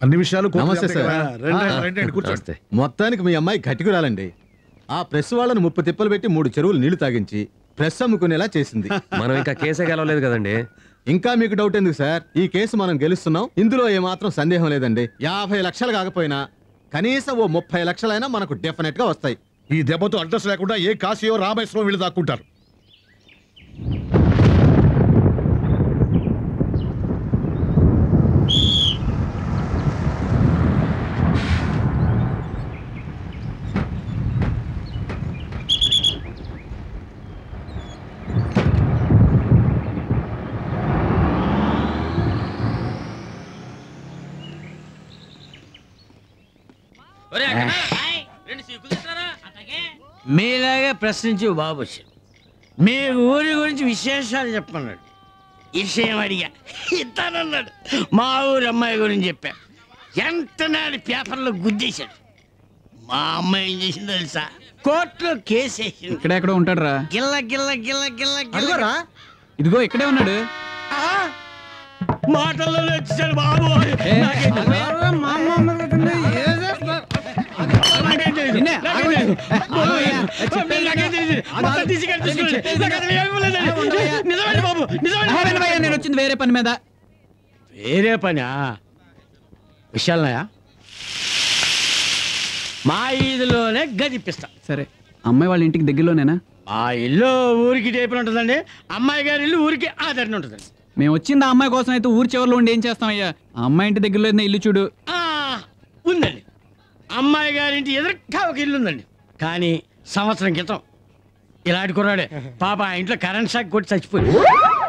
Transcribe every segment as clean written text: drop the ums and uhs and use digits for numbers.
అన్ని విషయాలు నమస్తే సార్. కూర్చోండి. మొత్తానికి మీ అమ్మాయి గట్టికురాలండి. ఆ ప్రెస్ వాళ్ళను 30 తిప్పలు పెట్టి 3 చెరువులు నీళ్లు తాగించి ప్రెస్ అమ్ముకునేలా చేసింది. మనం ఇంకా కేసే గెలవలేదు కదండి. ఇంకా మీకు డౌట్ ఎందుకు సార్? ఈ కేసు మనం గెలుస్తున్నాం, ఇందులో ఏమాత్రం సందేహం లేదండి. 50 లక్షలు కాకపోయినా కనీసం ఓ 30 లక్షలైనా మనకు డెఫినెట్ గా వస్తాయి. ఈ దెబ్బతో అడ్రస్ లేకుండా ఏ కాశీయో రామేశ్వరం వీళ్ళు దాక్కుంటారు. మీలాగే ప్రశ్నించి బాబు వచ్చాడు. మీ ఊరి గురించి విశేషాలు చెప్పన్నాడు. విషయం అడిగా ఇస్తానన్నాడు. మా ఊరి అమ్మాయి గురించి చెప్పా. ఎంతనాడు పేపర్లో గుద్దేశాడు. మా అమ్మాయి ఏం చేసిందో తెలుసా? కోర్టులో కేసు వేసింది. ఇక్కడెక్కడ ఉంటాడు రా? గిల్ల గిల్ల గిల్ల గిల్ల గిల్లరా. ఇదిగో ఇక్కడే ఉన్నాడు. మాటల్లో వచ్చాడు బాబు. నేను వచ్చింది వేరే పని మీద. వేరే పనా? విషయాలనాయా మా ఈదులోనే గదిపిస్తా. సరే, అమ్మాయి వాళ్ళ ఇంటికి దగ్గరలోనేనా? ఆ ఇల్లు ఊరికి టైపులు ఉంటుందండి. అమ్మాయి గారి ఇల్లు ఊరికి ఆదరణ ఉంటుందండి. మేము వచ్చింది ఆ అమ్మాయి కోసం అయితే ఊరి చివరిలో ఉండి ఏం చేస్తామయ్యా? ఆ అమ్మాయి ఇంటి దగ్గరలో ఇల్లు చూడు. ఉందండి. అమ్మాయి గారింటి ఎదురుగా ఒక ఇల్లు ఉందండి. కానీ సంవత్సరం క్రితం ఇలాంటి కుర్రాడే పాప ఆ ఇంట్లో కరెంట్ షాక్ కొట్టి చచ్చిపోయింది.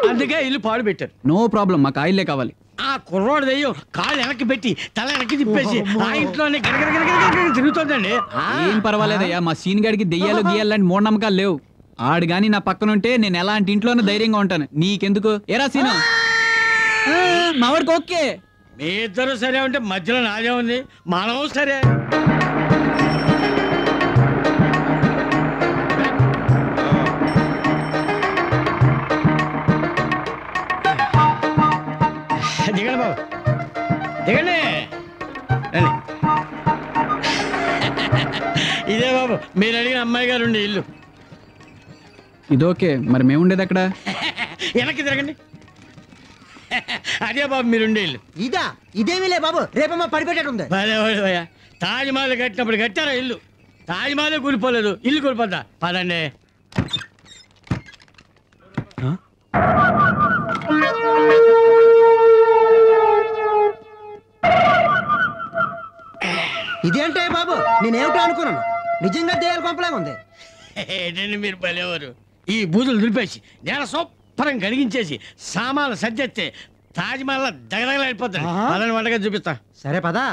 అందుకే ఇల్లు పాడు పెట్టారు. నో ప్రాబ్లం, మాకు ఆయిల్లే కావాలి. ఆ కుర్రోడు దెయ్యం కాళ్ళు వెనక్కి పెట్టి తల వెనక్కి తిప్పేసి ఆ ఇంట్లోనే తిరుగుతుందండి. ఏం పర్వాలేదయ్యా, మా సీన్ గాడికి దెయ్యాలు గీయాలు లాంటి మూఢనమ్మకాలు లేవు. ఆడు గాని నా పక్కన ఉంటే నేను ఎలాంటి ఇంట్లోనే ధైర్యంగా ఉంటాను. నీకెందుకు? ఏరా సీను, మావాడికి ఓకే. మీ ఇద్దరు సరే ఉంటే మధ్యలో నాదే ఉంది. మనం సరే. దిగండి బాబు, దిగండి. ఇదే బాబు మీరు అడిగిన అమ్మాయి గారు ఉండే ఇల్లు. ఇదోకే, మరి మేము ఉండేది అక్కడ. వెనక్కి తిరగండి. అదే బాబు మీరుండే ఇల్లు. ఇదేమిలే బాబు, రేపమ్మా పడిపెట్టాడు. తాజ్మహల్ కట్టినప్పుడు కట్టారా ఇల్లు? తాజ్మహల్ కూలిపోలేదు, ఇల్లు కూలిపోద్దా? పదండి. ఇదేంటే బాబు, నేనేమిటో అనుకున్నాను. నిజంగా దేయాల కొంపలాగా ఉంది. ఏంటండి మీరు పలేవారు? ఈ బూజులు దులిపేసి నేను శుభ్రం కడిగించేసి సామాన్లు సర్జెత్తే తాజ్మహల్ దగ్గరగలైపోతాను. పదని వంటగా చూపిస్తా. సరే పదా.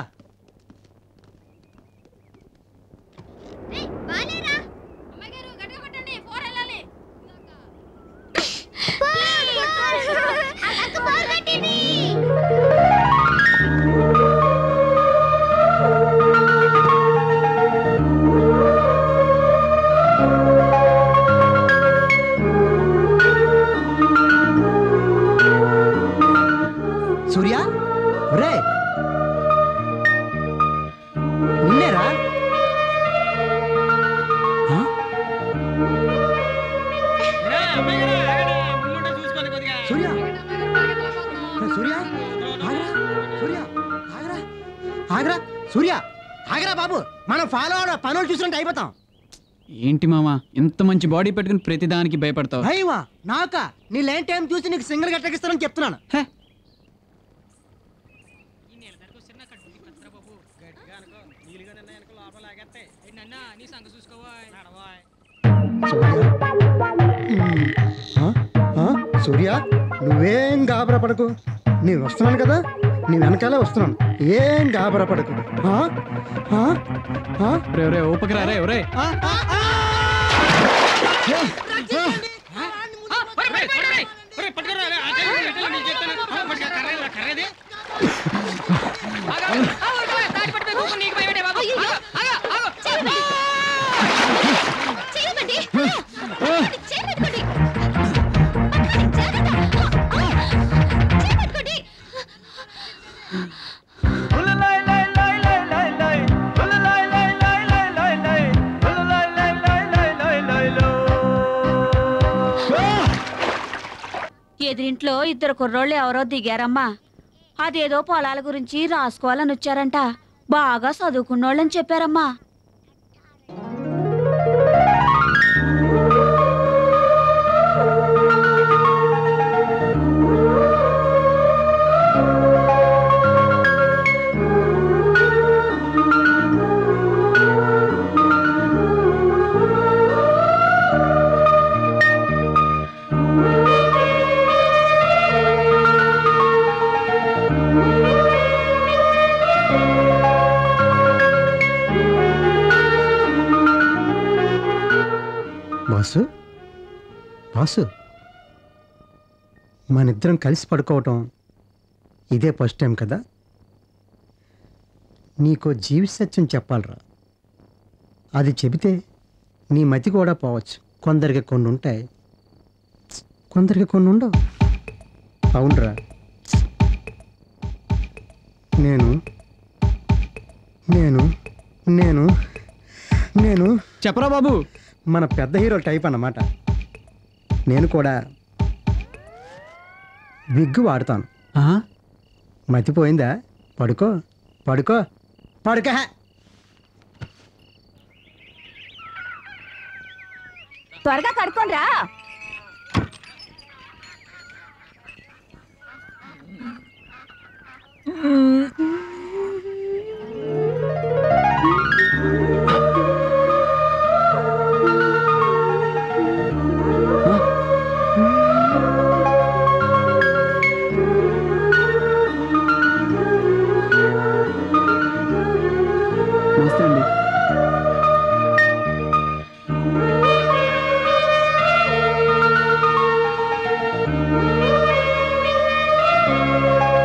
సూర్య, ఒరే నిన్నేరా? సూర్య, సూర్య సూర్య ఆగరా. సూర్య ఆగరా బాబు, మనం ఫాలో అవడం పనులు చూసినట్టు అయిపోతాం. ఏంటి మామా ఇంత మంచి బాడీ పెట్టుకుని ప్రతిదానికి భయపడతావు? భయమా నాకా? నీ లేని టైం చూసి నీకు సింగల్ గట్టకిస్తానని చెప్తున్నాను. సూర్య నువ్వేం గాబరా పడకు. నేను వస్తున్నాను కదా, నీ వెనకాలే వస్తున్నాను. ఏం గాబరా పడకు. ఊపకరా రే. ఒరే ఉలలై ఎదురింట్లో ఇద్దరు కుర్రోళ్ళు ఎవరో దిగారమ్మా. అదేదో పొలాల గురించి రాసుకోవాలని వచ్చారంట. బాగా చదువుకున్నోళ్ళని చెప్పారమ్మా. బాసు బాసు, మనిద్దరం కలిసి పడుకోవటం ఇదే ఫస్ట్ టైం కదా. నీకో జీవిత సత్యం చెప్పాలరా. అది చెబితే నీ మతి కూడా పోవచ్చు. కొందరికి కొన్ని ఉంటాయి, కొందరికి కొన్ని ఉండవు. అవునరా, నేను నేను నేను నేను చెప్పరా బాబు. మన పెద్ద హీరో టైప్ అన్నమాట. నేను కూడా విగ్గు వాడతాను. మతిపోయిందా? పడుకో పడుకో పడుక. త్వరగా కడుక్కోండ్రా. నమస్తే అండి.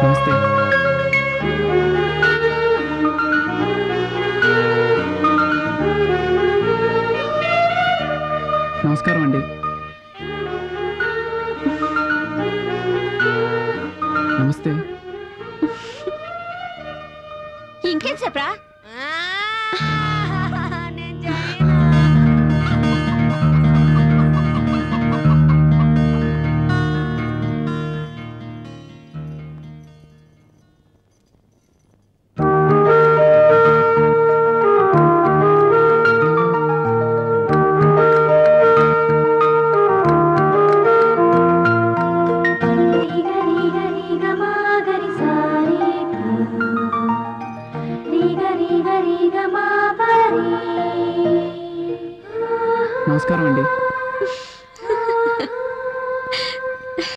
నమస్తే. నమస్కారం అండి. నమస్తే. ఇంకేం చెప్పరా? నమస్కారం అండి.